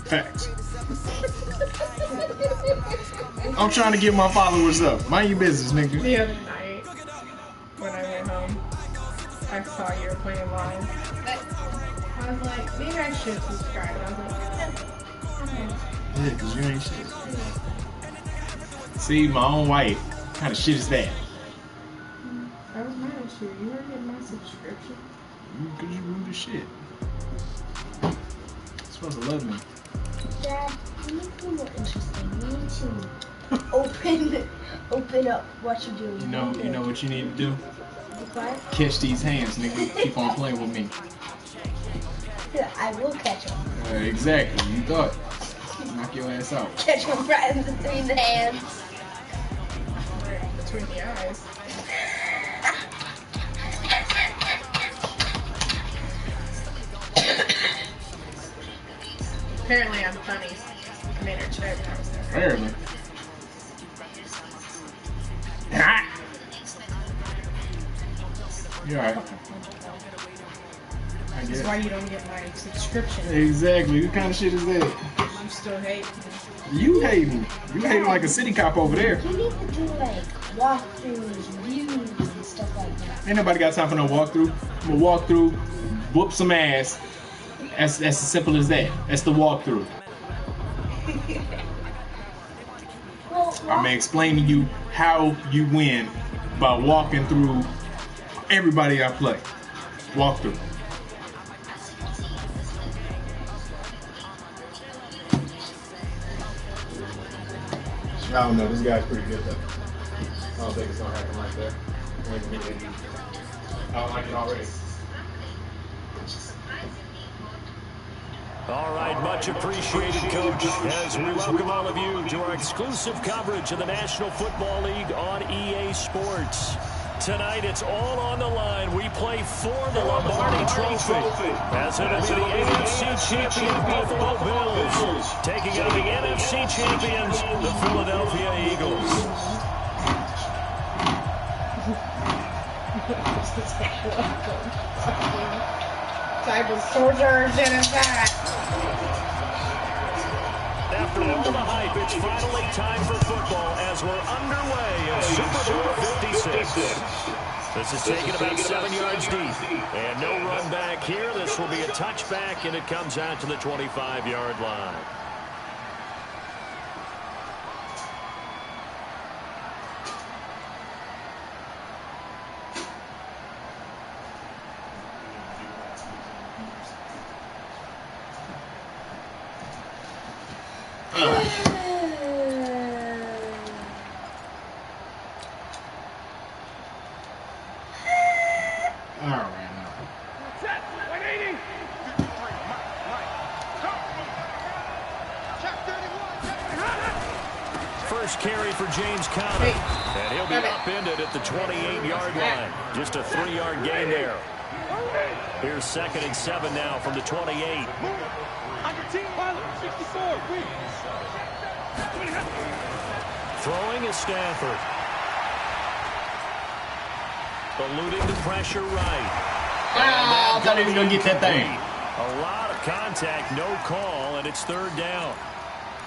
Facts. I'm trying to get my followers up. Mind your business, nigga. The other night, when I went home, I saw you were playing live. I was like, maybe I should subscribe. And I was like, yeah, because you ain't shit. See, my own wife. What kind of shit is that? I was mad at you. You weren't getting my subscription. Because you rude as shit. You're supposed to love me. Dad, you need to be more interesting. You need to open up what you're doing. You know what you need to do? What? Catch these hands, nigga. Keep on playing with me. I will catch them. Exactly. You thought. Knock your ass out. Catch them right in between the hands. Right between the eyes. Apparently I'm funny. I made her check. Apparently. You're alright. That's why you don't get my subscription. Exactly. What kind of shit is that? I'm still hating. You hating. You hating like a city cop over there. You need to do like walkthroughs, reviews, and stuff like that. Ain't nobody got time for no walkthrough. I'm gonna walk through, whoop some ass. That's as simple as that. That's the walkthrough. I'm gonna explain to you how you win by walking through everybody I play. Walkthrough. I don't know. This guy's pretty good though. I don't think it's gonna happen right there. I don't like it already. All right, much appreciated, Coach, as we welcome all of you to our exclusive coverage of the National Football League on EA Sports. Tonight, it's all on the line. We play for the Lombardi Trophy, as it'll be the AFC champion Buffalo Bills taking on the NFC champions, the Philadelphia Eagles. Type of soldiers in attack. After all the hype, it's finally time for football as we're underway in Super Bowl 56. This is taken about 7 yards deep. And no run back here. This will be a touchback, and it comes out to the 25-yard line. First carry for James Conner, and he'll be upended at the 28-yard line. Just a 3-yard gain there. Here's 2nd and 7 now from the 28. Throwing is Stafford. Eluding the pressure right. I thought he was going to get that thing. A lot of contact, no call, and it's 3rd down.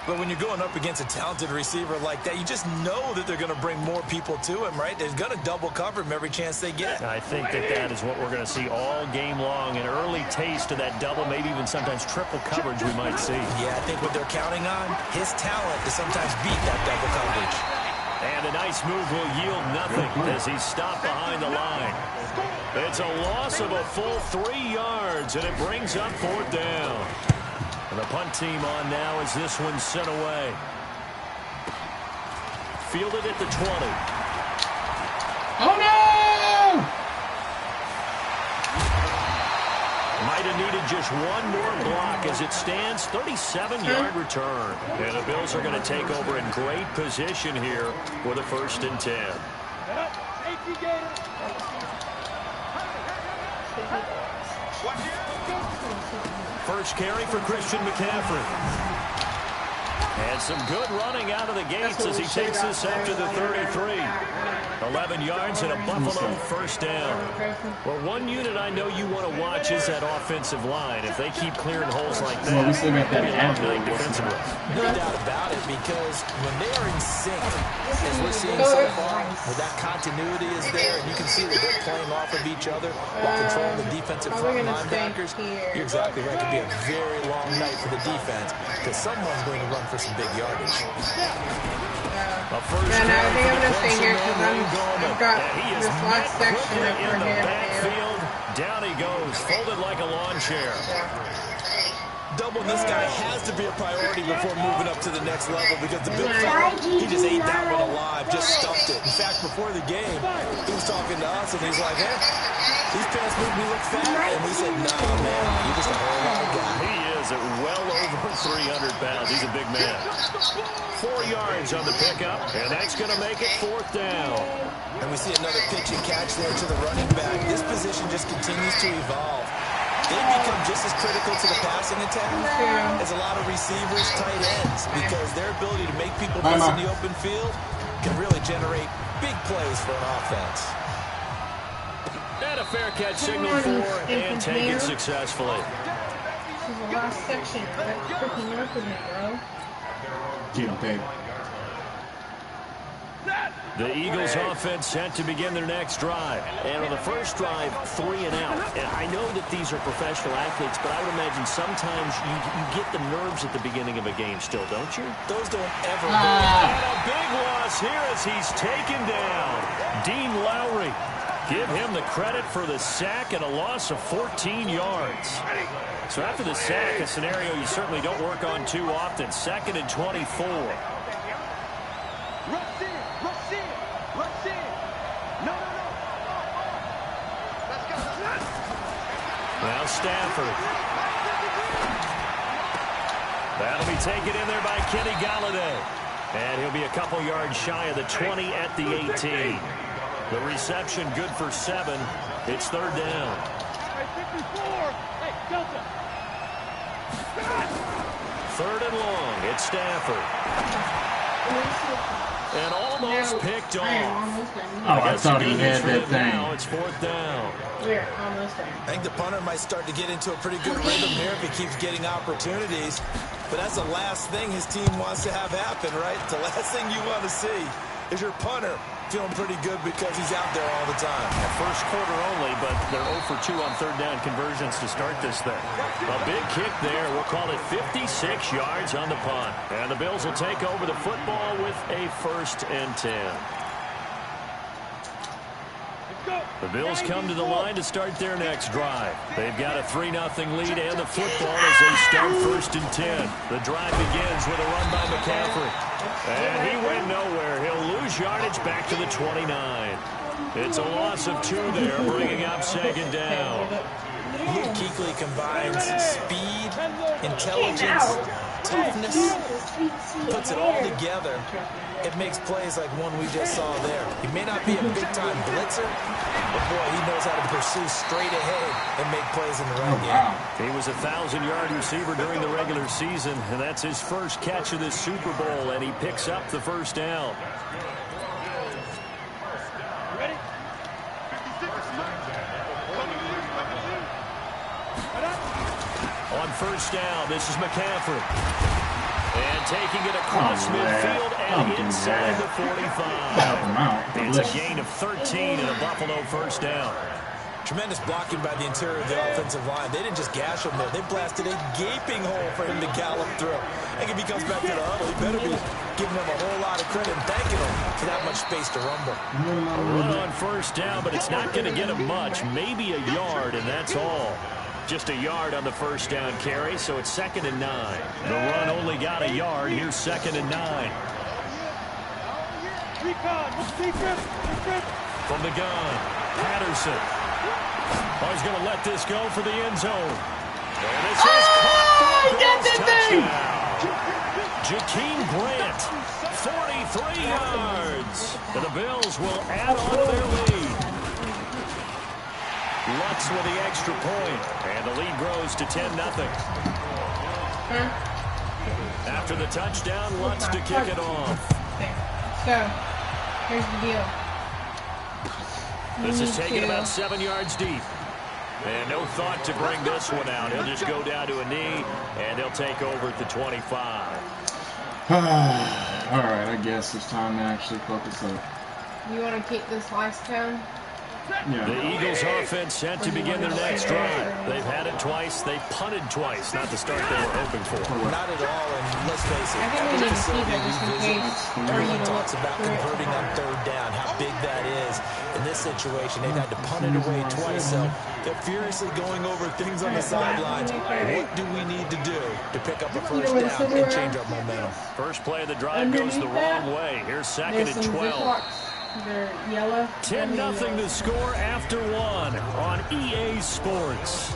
But when you're going up against a talented receiver like that, you just know that they're going to bring more people to him, right? They're going to double cover him every chance they get. I think that is what we're going to see all game long. An early taste of that double, maybe even sometimes triple coverage we might see. Yeah, I think what they're counting on, his talent to sometimes beat that double coverage. And a nice move will yield nothing as he's stopped behind the line. It's a loss of a full 3 yards, and it brings up 4th down. And the punt team on now as this one's sent away. Fielded at the 20. Oh, no! Might have needed just one more block as it stands. 37-yard return. And the Bills are going to take over in great position here with a 1st and 10. First carry for Christian McCaffrey. And some good running out of the gates as he takes this up to the 33. 11 yards and a Buffalo first down. Well, one unit I know you want to watch is that offensive line. If they keep clearing holes like that, Well, we still got that night defensively. No doubt about it, because when they are in sync, as we're seeing so far, where that continuity is there, and you can see that they're playing off of each other while controlling the defensive front linebackers, you're exactly right. It could be a very long night for the defense, because someone's going to run for some big yardage. I think I'm going to stay here because I've got this last section up for here. Down he goes, folded like a lawn chair. Doubling this guy has to be a priority before moving up to the next level, because the big fella, he just ate that one alive, just stuffed it. In fact, before the game, he was talking to us, and he's like, hey, these pants make me look fat. And we said, nah, man, you're just a whole lot of guy. He is at well over 300 pounds. He's a big man. 4 yards on the pickup, and that's going to make it 4th down. And we see another pitch and catch there to the running back. This position just continues to evolve. They become just as critical to the passing attack as a lot of receivers, tight ends, because their ability to make people miss in the open field can really generate big plays for an offense. And a fair catch signal for and taken successfully. This is the last section. That's freaking up with me, bro. Get him, baby. The Eagles offense set to begin their next drive. And on the first drive, 3 and out. And I know that these are professional athletes, but I would imagine sometimes you get the nerves at the beginning of a game still, don't you? Those don't ever And a big loss here as he's taken down. Dean Lowry. Give him the credit for the sack and a loss of 14 yards. So after the sack, a scenario you certainly don't work on too often. 2nd and 24. Now Stafford. That'll be taken in there by Kenny Galladay. And he'll be a couple yards shy of the 20 at the 18. The reception good for 7. It's 3rd down. 3rd and long. It's Stafford. And almost picked off. Oh, I thought he had that thing. Now it's 4th down. We're almost there. I think the punter might start to get into a pretty good rhythm here if he keeps getting opportunities. But that's the last thing his team wants to have happen, right? The last thing you want to see is your punter feeling pretty good because he's out there all the time. First quarter only, but they're 0 for 2 on 3rd down conversions to start this thing. A big kick there. We'll call it 56 yards on the punt. And the Bills will take over the football with a 1st and 10. The Bills come to the line to start their next drive. They've got a 3-0 lead and the football as they start 1st and 10. The drive begins with a run by McCaffrey. And he went nowhere. He'll lose yardage back to the 29. It's a loss of 2 there, bringing up 2nd down. Luke Kuechly combines speed, intelligence, toughness, puts it all together. It makes plays like one we just saw there. He may not be a big-time blitzer, but boy, he knows how to pursue straight ahead and make plays in the run game. He was a 1,000-yard receiver during the regular season, and that's his first catch of this Super Bowl, and he picks up the 1st down. Ready? On 1st down, this is McCaffrey. And taking it across midfield and inside the 45. It's a gain of 13 and a Buffalo 1st down. Tremendous blocking by the interior of the offensive line. They didn't just gash him there. They blasted a gaping hole for him to gallop through. I think if he comes back to the huddle, he better be giving them a whole lot of credit and thanking them for that much space to rumble. A run on 1st down, but it's not going to get him much. Maybe a yard, and that's all. Just a yard on the 1st down carry, so it's 2nd and 9. The run only got a yard. Here's 2nd and 9. From the gun, Patterson. Oh, he's going to let this go for the end zone. And this is caught for a touchdown. Jakeem Grant, 43 yards. And the Bills will add on to their lead. Lutz with the extra point, and the lead grows to 10-0. After the touchdown, Lutz to kick it off. Okay. So, here's the deal. This is taken about 7 yards deep. And no thought to bring this one out. He'll just go down to a knee, and he'll take over at the 25. All right, I guess it's time to actually focus up. You want to keep this last down? Yeah. The Eagles offense set to begin their next drive. They've had it twice. They've punted twice. Not the start they were hoping for. Not at all, and let's face it. I think we need to keep it just in case. Everyone talks about converting on third down, how big that is. In this situation, they've had to punt it away twice, so they're furiously going over things on the sidelines. What do we need to do to pick up a first down and change our momentum? First play of the drive goes the wrong way. Here's second and 12. They're yellow. 10-0 to score after one on EA Sports.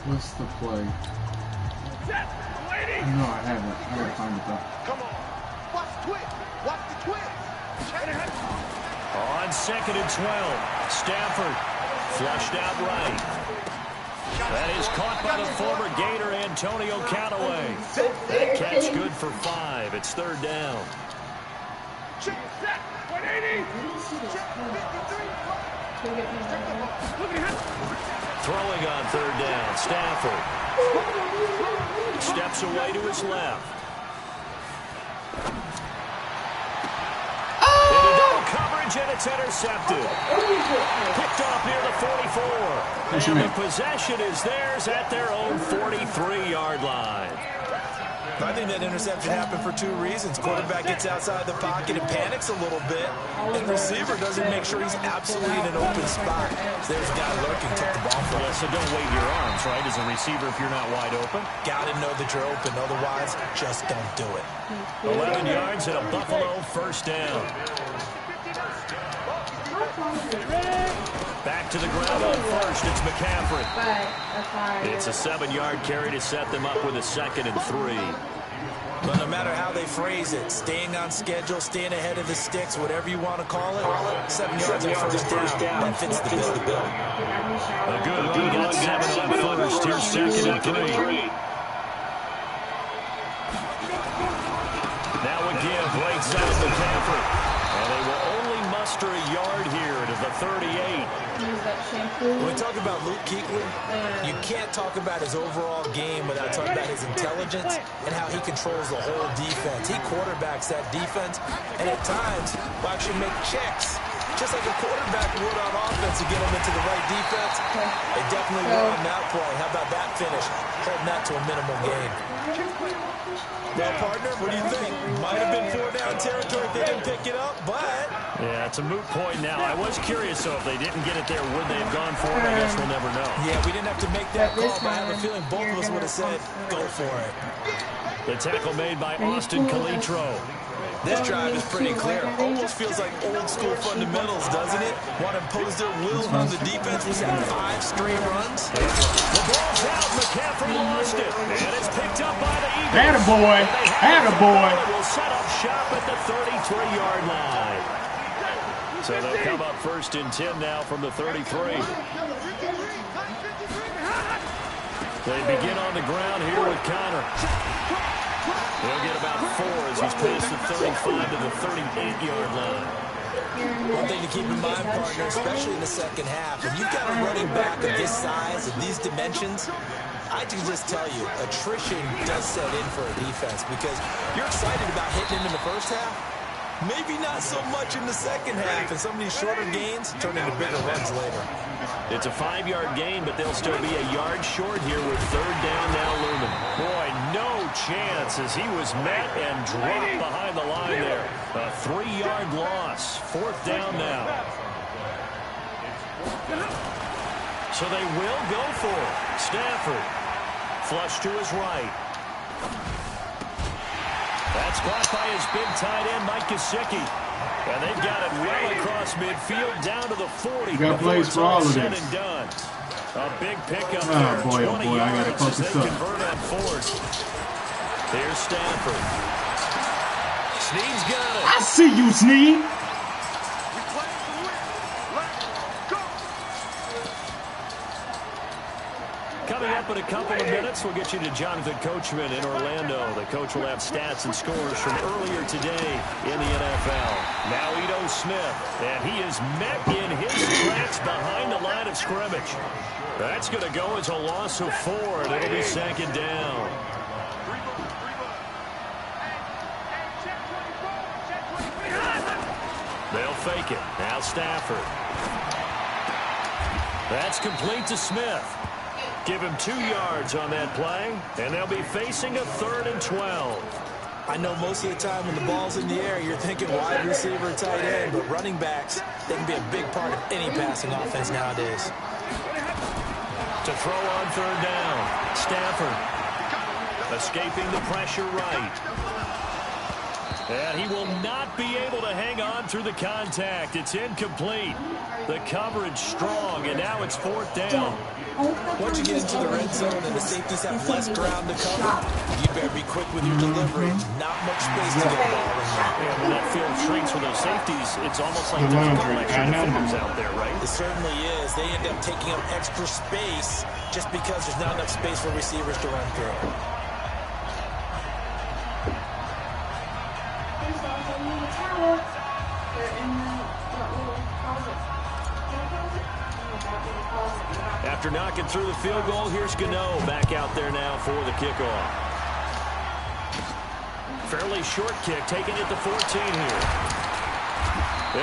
What's the play? No, I haven't. I gotta find it though. Come on. Watch the twist. Watch the twist. On second and 12, Stafford flushed out right. That is caught by the former Gator Antonio Callaway. That catch good for 5. It's third down. Throwing on third down, Stafford. Steps away to his left. Into double coverage, and it's intercepted. Picked off near the 44. And the possession is theirs at their own 43-yard line. I think that interception happened for 2 reasons. Quarterback gets outside the pocket and panics a little bit, and the receiver doesn't make sure he's absolutely in an open spot. So there's a guy lurking, took the ball from him. So don't wave your arms, right, as a receiver if you're not wide open. Got to know that you're open, otherwise just don't do it. 11 yards and a Buffalo first down. Back to the ground on first. It's McCaffrey. It's a 7-yard carry to set them up with a second and 3. But no matter how they phrase it, staying on schedule, staying ahead of the sticks, whatever you want to call it, 7 yards and first down, that fits the bill. A good lead at 7 on first. Here's second and 3. Now a give, right side McCaffrey. And they will only muster a yard here to the 38. When we talk about Luke Kuechly, you can't talk about his overall game without talking about his intelligence and how he controls the whole defense. He quarterbacks that defense, and at times will actually make checks, just like a quarterback would on offense to get him into the right defense. They definitely will on that play. How about that finish? Holding that to a minimal gain. Well, partner, what do you think? Might have been 4-down territory if they didn't pick it up, but... Yeah, it's a moot point now. I was curious, so if they didn't get it there, would they have gone for it? I guess we'll never know. Yeah, we didn't have to make that call, but I have a feeling both of us would have said, go for it. The tackle made by Austin Calitro. This drive is pretty clear. Almost feels like old school fundamentals, doesn't it? Want to impose their will on the defense. Was that 5 straight runs? The ball's out. McCaffrey lost it. And it's picked up by the Eagles. Attaboy. Attaboy. Will set up shop at the 33-yard line. So they'll come up first and 10 now from the 33. They begin on the ground here with Connor. He'll get about 4 as he's past the 35 to the 38-yard line. One thing to keep in mind, partner, especially in the second half, when you've got a running back of this size, of these dimensions, I can just tell you, attrition does set in for a defense because you're excited about hitting him in the first half. Maybe not so much in the second half, and some of these shorter gains turn into bigger runs later. It's a 5-yard gain, but they'll still be a yard short here with third down now looming. Boy, no chance as he was met and dropped behind the line there. A 3-yard loss. Fourth down now. So they will go for it. Stafford. Flush to his right. That's caught by his big tight end, Mike Gesicki. And they've got it well across midfield down to the 40. Got plays for all of this. Done. A big pickup Oh there. boy, I gotta focus up. Convert on fourth. Here's Stafford. Snead's got it. I see you, Snead. Coming up in a couple of minutes. We'll get you to Jonathan Coachman in Orlando. The coach will have stats and scores from earlier today in the NFL. Now Ito Smith, and he is met in his tracks behind the line of scrimmage. That's going to go as a loss of 4, and it'll be second down. They'll fake it. Now Stafford. That's complete to Smith. Give him 2 yards on that play, and they'll be facing a 3rd and 12. I know most of the time when the ball's in the air, you're thinking wide receiver, tight end, but running backs, they can be a big part of any passing offense nowadays. To throw on 3rd down, Stafford escaping the pressure right. And he will not be able to hang on through the contact. It's incomplete. The coverage strong, and now it's 4th down. Once you get into the red zone and the safeties have less ground to cover, you better be quick with your delivery. Not much space to get the ball in there. And when that field shrinks for those safeties, it's almost like there's a couple extra defenders out there, right? It certainly is. They end up taking up extra space just because there's not enough space for receivers to run through. After knocking through the field goal, here's Gano back out there now for the kickoff. Fairly short kick, taking it to 14 here.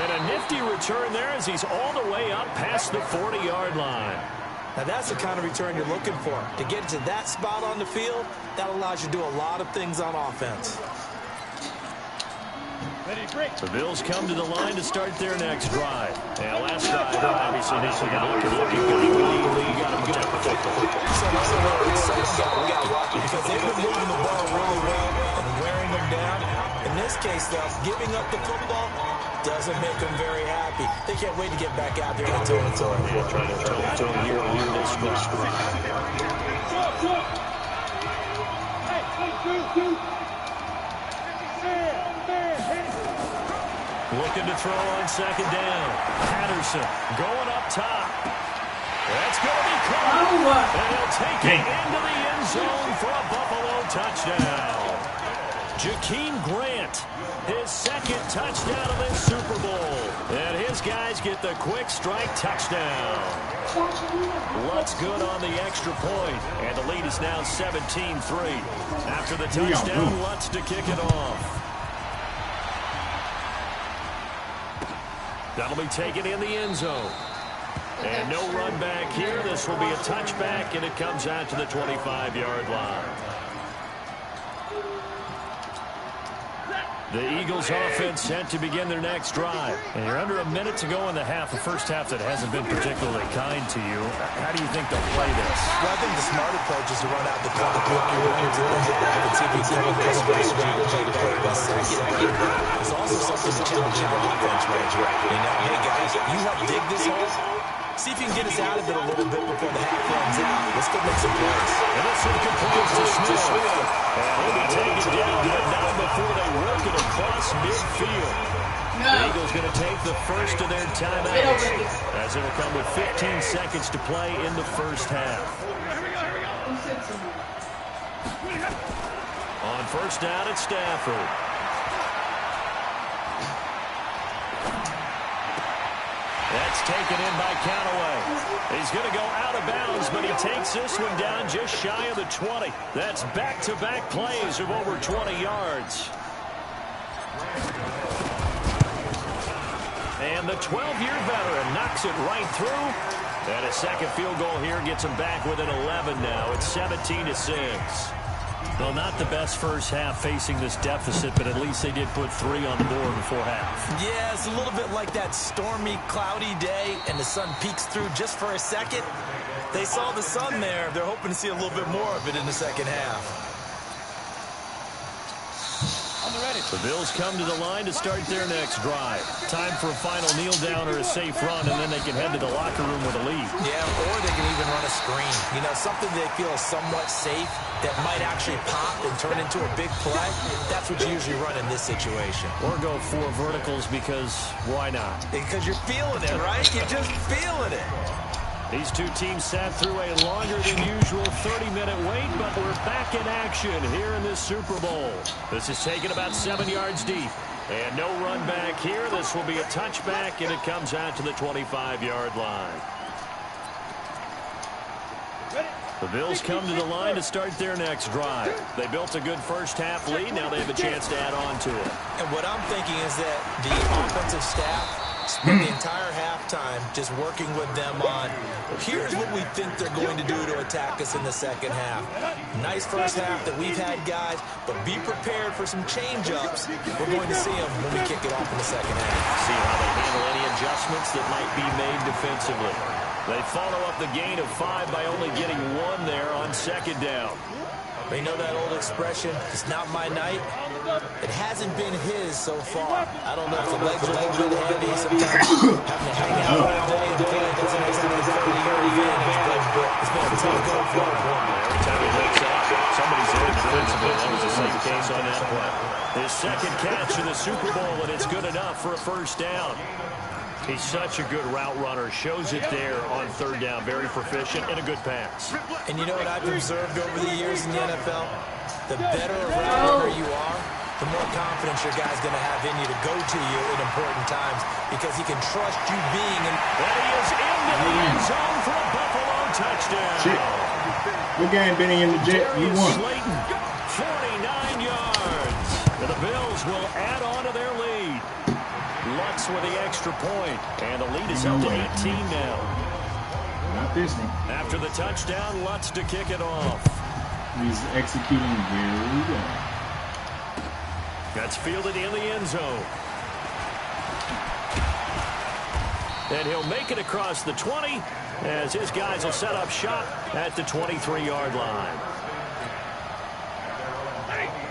And a nifty return there as he's all the way up past the 40-yard line. Now that's the kind of return you're looking for. To get to that spot on the field, that allows you to do a lot of things on offense. The Bills come to the line to start their next drive. And last drive, obviously, this is looking good. You got to protect the football. Because they've been moving the ball really well and wearing them down. In this case, though, giving up the football doesn't make them very happy. They can't wait to get back out there and toe-to-toe. Trying to toe-to-toe here on this drive. Looking to throw on 2nd down. Patterson going up top. That's going to be caught. And he'll take it into the end zone for a Buffalo touchdown. Jakeem Grant, his 2nd touchdown of this Super Bowl. And his guys get the quick strike touchdown. Lutz good on the extra point. And the lead is now 17-3. After the touchdown, Lutz to kick it off. That'll be taken in the end zone. And no run back here. This will be a touchback, and it comes out to the 25-yard line. The Eagles offense set to begin their next drive. And you're under a minute to go in the half, the first half that hasn't been particularly kind to you. How do you think they'll play this? Well, I think the smart approach is to run out the clock and see if you can play the play best. There's also something to challenge your offense right here. You know, hey guys, you help dig this hole. See if you can get us out of it a little bit before the half runs out. Let's go make some plays. And this one completes to Smith. And he'll be taken down, but not before they work it across midfield. The Eagles going to take the first of their timeouts, as it'll come with 15 seconds to play in the first half. On 1st down at Stafford. That's taken in by Callaway. He's going to go out of bounds, but he takes this one down just shy of the 20. That's back-to-back plays of over 20 yards. And the 12-year veteran knocks it right through. And a 2nd field goal here gets him back within 11 now. It's 17-6. Well, not the best first half facing this deficit, but at least they did put 3 on the board before half. Yeah, it's a little bit like that stormy, cloudy day, and the sun peeks through just for a second. They saw the sun there. They're hoping to see a little bit more of it in the second half. The Bills come to the line to start their next drive. Time for a final kneel down or a safe run, and then they can head to the locker room with a lead. Yeah, or they can even run a screen. You know, something they feel is somewhat safe that might actually pop and turn into a big play. That's what you usually run in this situation. Or go 4 verticals because why not? Because you're feeling it, right? You're just feeling it. These two teams sat through a longer than usual 30-minute wait, but we're back in action here in this Super Bowl. This is taken about 7 yards deep. And no run back here. This will be a touchback, and it comes out to the 25-yard line. The Bills come to the line to start their next drive. They built a good first-half lead. Now they have a chance to add on to it. And what I'm thinking is that the offensive staff spent the entire halftime just working with them on, here's what we think they're going to do to attack us in the second half. Nice first half that we've had, guys, but be prepared for some change-ups. We're going to see them when we kick it off in the second half. See how they handle any adjustments that might be made defensively. They follow up the gain of 5 by only getting 1 there on second down. They know that old expression, it's not my night. It hasn't been his so far. I don't know if the legs are a little bit heavy. Sometimes having to hang out all day and play doesn't necessarily carry your advantage, but it's been a tough go for him. Every time he wakes up, somebody's in defensively. That was the same case on that play. His second catch in the Super Bowl, and it's good enough for a first down. He's such a good route runner. Shows it there on third down. Very proficient and a good pass. And you know what I've observed over the years in the NFL? The better a route runner you are, the more confidence your guy's going to have in you to go to you in important times because he can trust you being in. And he is into the end zone for a Buffalo touchdown. Shit. Good game, Benny and the Jet. You won. Slayton, 49 yards. And the Bills will add on to their lead. Lutz with the extra point, and the lead is up to 18 now. Not this one. After the touchdown, Lutz to kick it off. He's executing very well. That's fielded in the end zone. And he'll make it across the 20 as his guys will set up shop at the 23-yard line.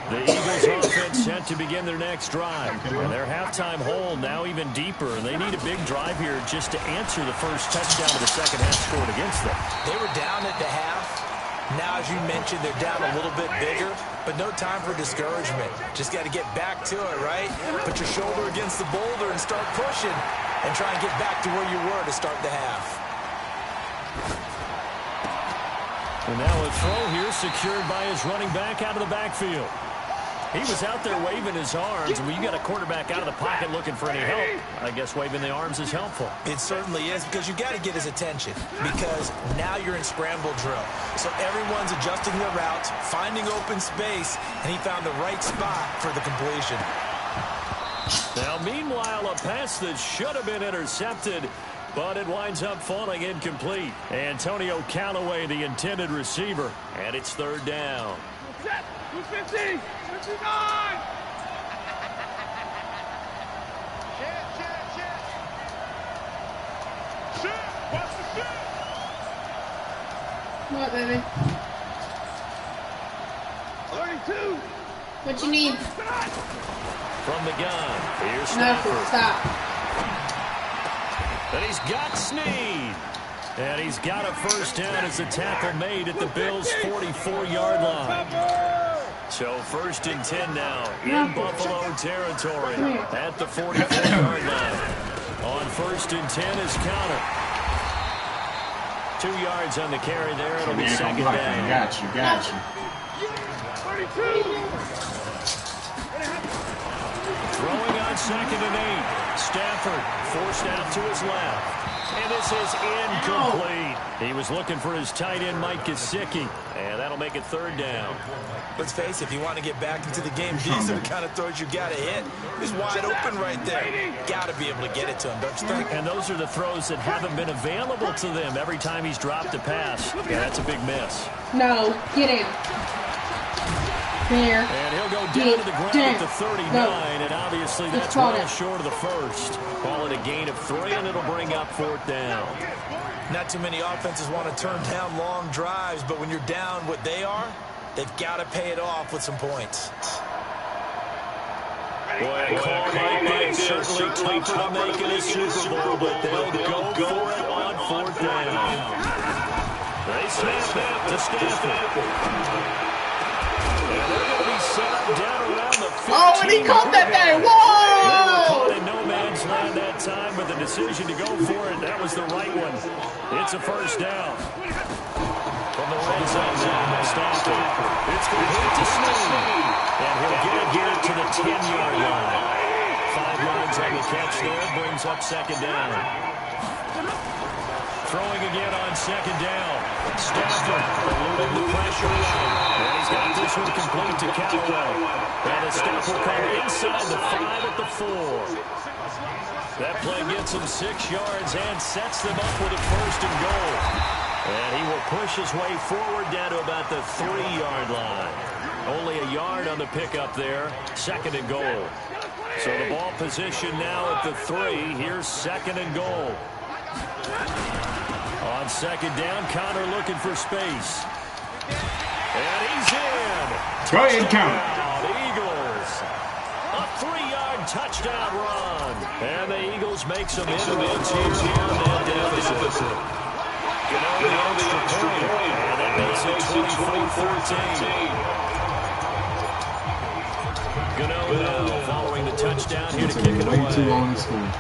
The Eagles offense set to begin their next drive. And their halftime hole now even deeper. And they need a big drive here just to answer the first touchdown of the second half scored against them. They were down at the half. Now, as you mentioned, they're down a little bit bigger, but no time for discouragement. Just got to get back to it, right? Put your shoulder against the boulder and start pushing and try and get back to where you were to start the half. And now a throw here secured by his running back out of the backfield. He was out there waving his arms, and when you got a quarterback out of the pocket looking for any help, I guess waving the arms is helpful. It certainly is, because you got to get his attention, because now you're in scramble drill. So everyone's adjusting their routes, finding open space, and he found the right spot for the completion. Now, meanwhile, a pass that should have been intercepted, but it winds up falling incomplete. Antonio Callaway, the intended receiver, and it's third down. 250, 59. What, baby? 32. What you need? From the gun, here's Nothing. Stafford. Stop. And he's got Snead. And he's got a first down as the tackle made at the Bills' 44-yard line. So first and 10 now in Buffalo territory at the 44-yard line. On first and 10 is Counter. 2 yards on the carry there. It'll be second down. Got you. 32. Throwing on second and 8. Stafford forced out to his left. And this is incomplete. He was looking for his tight end, Mike Gesicki. And that'll make it third down. Let's face it, if you want to get back into the game, these are the kind of throws you got to hit. He's wide open right there. Got to be able to get it to him, don't you think? And those are the throws that haven't been available to them every time he's dropped a pass. Yeah, that's a big miss. No, get in. There. And he'll go down to the ground at the 39, and obviously that's well short of the first. Call it a gain of 3, and it'll bring up fourth down. Not too many offenses want to turn down long drives, but when you're down what they are, they've got to pay it off with some points. Boy, a call like that certainly tougher to make in a Super Bowl, but they'll go for it on fourth down. They snap it to Stafford. Oh, and he caught that thing! Whoa! They were caught in no man's land that time, but the decision to go for it, that was the right one. It's a first down. From the red zone now, Stafford. It's complete to Snead. And he'll get it here to the 10-yard line. 5 yards on the catch there, brings up second down. Throwing again on second down. Stafford eluding the pressure. And he's got this one complete to Callaway. And the stop will come inside the 5 at the 4. That play gets him 6 yards and sets them up with a first and goal. And he will push his way forward down to about the 3-yard line. Only a yard on the pickup there. Second and goal. So the ball position now at the 3. Here's second and goal. On second down, Connor looking for space. And he's in. Go ahead, count. Eagles. A 3-yard touchdown run. And the Eagles make some inroads here on that deficit. You know, the extra point. And that makes it 24-14. Gano following the touchdown here to kick it away. Way too long to score.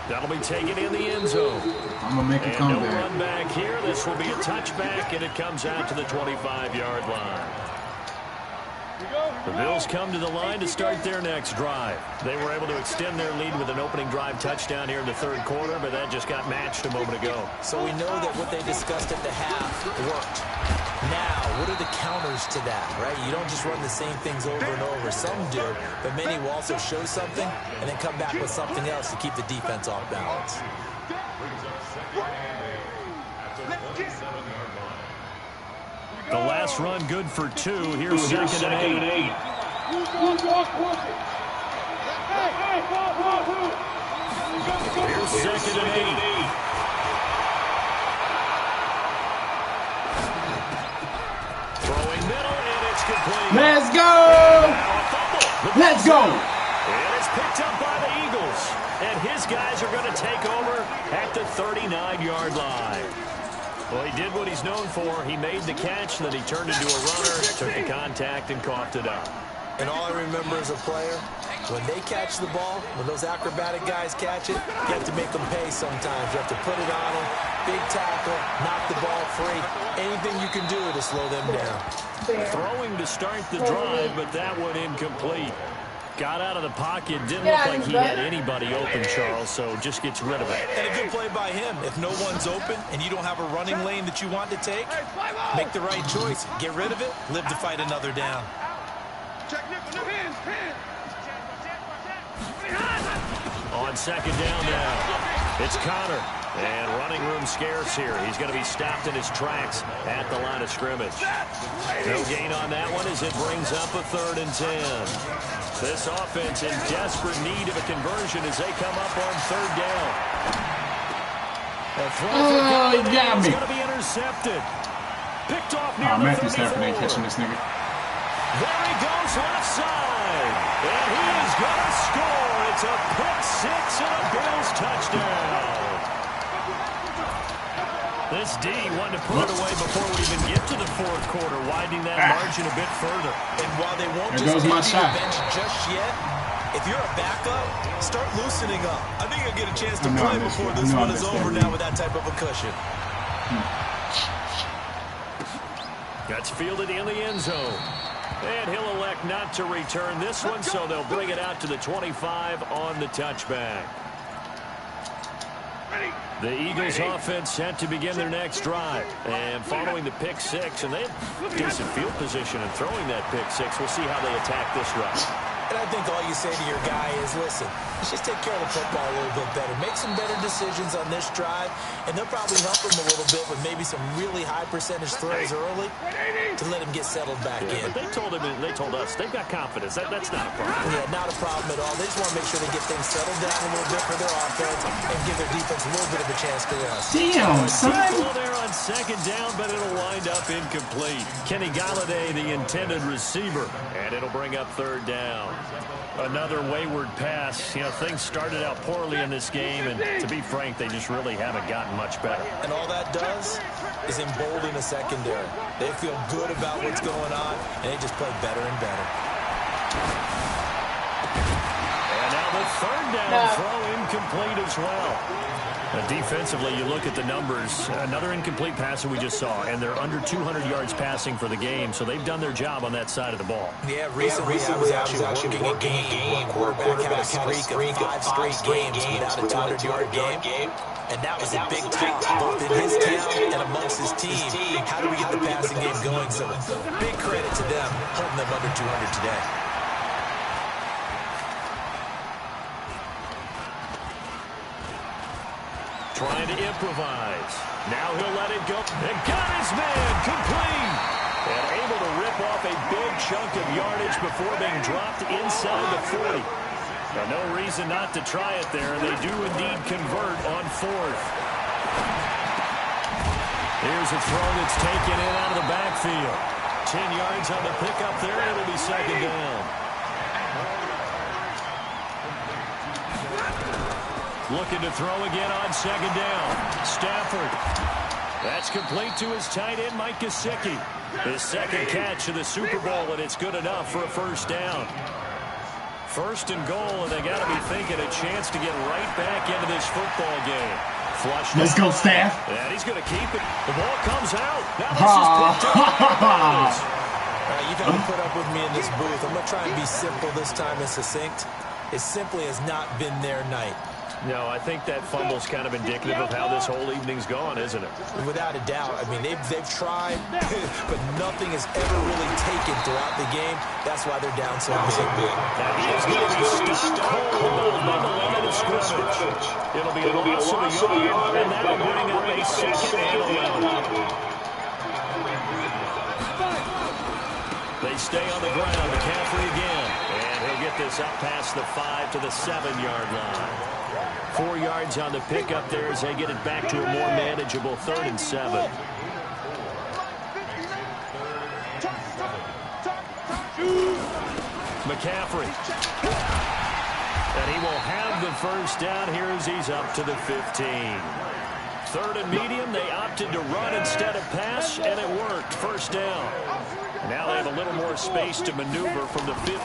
That'll be taken in the end zone. I'm going to make a comeback. No run back here. This will be a touchback, and it comes out to the 25-yard line. The Bills come to the line to start their next drive. They were able to extend their lead with an opening drive touchdown here in the third quarter, but that just got matched a moment ago. So we know that what they discussed at the half worked. Now, what are the counters to that, right? You don't just run the same things over and over. Some do, but many will also show something and then come back with something else to keep the defense off balance. The last run good for 2. Here's second and 8. Here's second and 8. Throwing middle, and it's complete. Let's go! Let's go! And it's picked up by the Eagles. And his guys are going to take over at the 39-yard line. Well, he did what he's known for. He made the catch, then he turned into a runner, took the contact, and coughed it up. And all I remember as a player, when they catch the ball, when those acrobatic guys catch it, you have to make them pay sometimes. You have to put it on them, big tackle, knock the ball free. Anything you can do to slow them down. Throwing to start the drive, but that one incomplete. Got out of the pocket, didn't look like he had anybody open, Charles, so just gets rid of it. And a good play by him. If no one's open and you don't have a running lane that you want to take, make the right choice. Get rid of it, live to fight another down. On second down now, it's Connor. And running room scarce here. He's going to be stopped in his tracks at the line of scrimmage. No gain on that one as it brings up a 3rd and 10. This offense in desperate need of a conversion as they come up on 3rd down. A throw he got me. going to be intercepted. Picked off near the Matthew 34. Stafford ain't catching this nigga. There he goes left side. And he is going to score. It's a pick 6 and a Bills touchdown. This D wanted to put it away before we even get to the 4th quarter, widening that margin a bit further. And while they won't There goes my shot. bench just yet, if you're a backup, start loosening up. I think you'll get a chance to play before this one is over now with that type of a cushion. That's fielded in the end zone. And he'll elect not to return this one, so they'll bring it out to the 25 on the touchback. The Eagles offense set to begin their next drive. And following the pick 6, and they have decent field position in throwing that pick 6. We'll see how they attack this drive. And I think all you say to your guy is, listen, let's just take care of the football a little bit better. Make some better decisions on this drive, and they'll probably help him a little bit with maybe some really high percentage throws early to let him get settled back in. But they told us they've got confidence. That's not a problem. Yeah, not a problem at all. They just want to make sure they get things settled down a little bit for their offense and give their defense a little bit of a chance to rest. Damn, son. Well, there on second down, but it'll wind up incomplete. Kenny Galladay, the intended receiver, and it'll bring up 3rd down. Another wayward pass. You know, things started out poorly in this game, and to be frank, they just really haven't gotten much better. And all that does is embolden the secondary. They feel good about what's going on, and they just play better and better. And now the 3rd down throw incomplete as well. Defensively, you look at the numbers. Another incomplete pass that we just saw, and they're under 200 yards passing for the game, so they've done their job on that side of the ball. Yeah, recently I was actually working a game where quarterback had a streak of 5 straight games without a 200-yard game. And that was a big talk, both in his town and amongst his team. How do we get the passing game going? So big credit to them, holding them under 200 today. Trying to improvise. Now he'll let it go. And got his man complete. And able to rip off a big chunk of yardage before being dropped inside the 40. Now, no reason not to try it there. They do indeed convert on 4th. Here's a throw that's taken in out of the backfield. 10 yards on the pickup there, and it'll be 2nd down. Looking to throw again on 2nd down. Stafford. That's complete to his tight end, Mike Gesicki. His 2nd catch of the Super Bowl, and it's good enough for a 1st down. 1st and goal, and they got to be thinking a chance to get right back into this football game. Flushed Let's go, Staff. And he's going to keep it. The ball comes out. Now this is picked up. You've had to put up with me in this booth. I'm going to try and be simple this time and succinct. It simply has not been their night. No, I think that fumble's kind of indicative of how this whole evening's gone, isn't it? Without a doubt. I mean, they've tried, but nothing has ever really taken throughout the game. That's why they're down so big. That is going to be stopped cold on the line of scrimmage. It'll be a loss of a yard, and that'll bring up a 2nd and 11. They stay on the ground. McCaffrey again. And he'll get this up past the 5 to the 7-yard line. 4 yards on the pickup there as they get it back to a more manageable 3rd and 7. McCaffrey. And he will have the 1st down here as he's up to the 15. 3rd and medium, they opted to run instead of pass, and it worked. 1st down. Now they have a little more space to maneuver from the 15,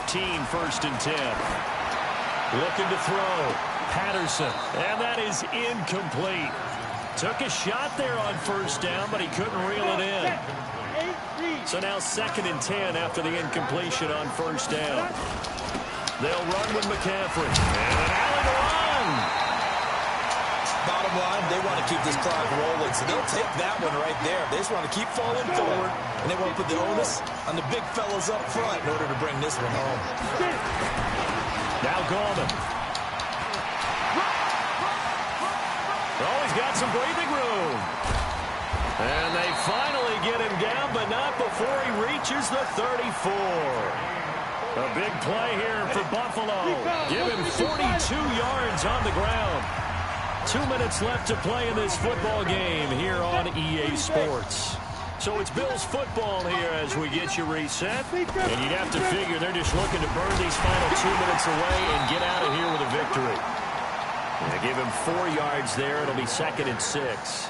1st and 10. Looking to throw. Patterson, and that is incomplete. Took a shot there on 1st down, but he couldn't reel it in. So now 2nd and 10 after the incompletion on 1st down. They'll run with McCaffrey. And an alley to run. Bottom line, they want to keep this clock rolling, so they'll take that one right there. They just want to keep falling forward, and they want to put the onus on the big fellas up front in order to bring this one home. Now Gallman. Oh, he's got some breathing room. And they finally get him down, but not before he reaches the 34. A big play here for Buffalo. Give him 42 yards on the ground. 2 minutes left to play in this football game here on EA Sports. So it's Bills football here as we get you reset. And you'd have to figure they're just looking to burn these final 2 minutes away and get out of here with a victory. They give him 4 yards there. It'll be 2nd and 6.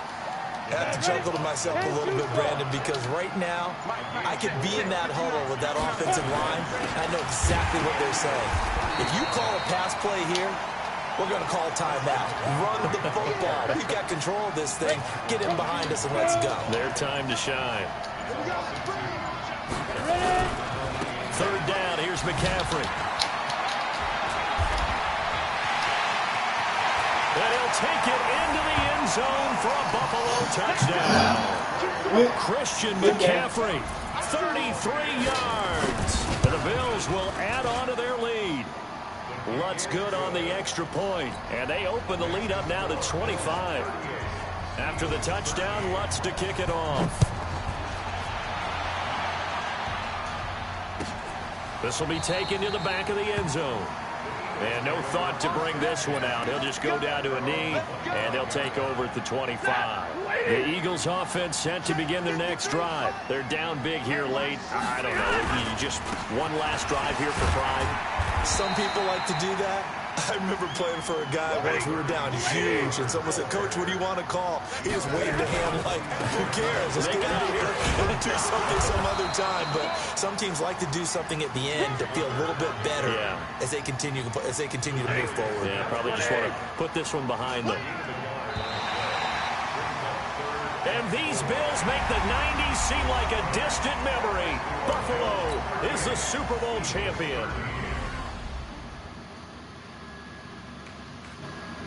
I have to chuckle to myself a little bit, Brandon, because right now I could be in that huddle with that offensive line. And I know exactly what they're saying. If you call a pass play here, we're going to call timeout. Run the football. We've got control of this thing. Get in behind us and let's go. Their time to shine. 3rd down. Here's McCaffrey. And he'll take it into the end zone for a Buffalo touchdown. Christian McCaffrey, 33 yards. And the Bills will add on to their lead. Lutz good on the extra point. And they open the lead up now to 25. After the touchdown, Lutz to kick it off. This will be taken to the back of the end zone. And no thought to bring this one out. He'll just go down to a knee, and they'll take over at the 25. The Eagles offense set to begin their next drive. They're down big here late. I don't know. You just one last drive here for pride. Some people like to do that. I remember playing for a guy once. We were down huge, and someone said, "Coach, what do you want to call?" He just waved a hand like, "Who cares? Let's get out of here and do something some other time." But some teams like to do something at the end to feel a little bit better as they continue to move forward. Yeah, probably just want to put this one behind them. And these Bills make the 90s seem like a distant memory. Buffalo is the Super Bowl champion.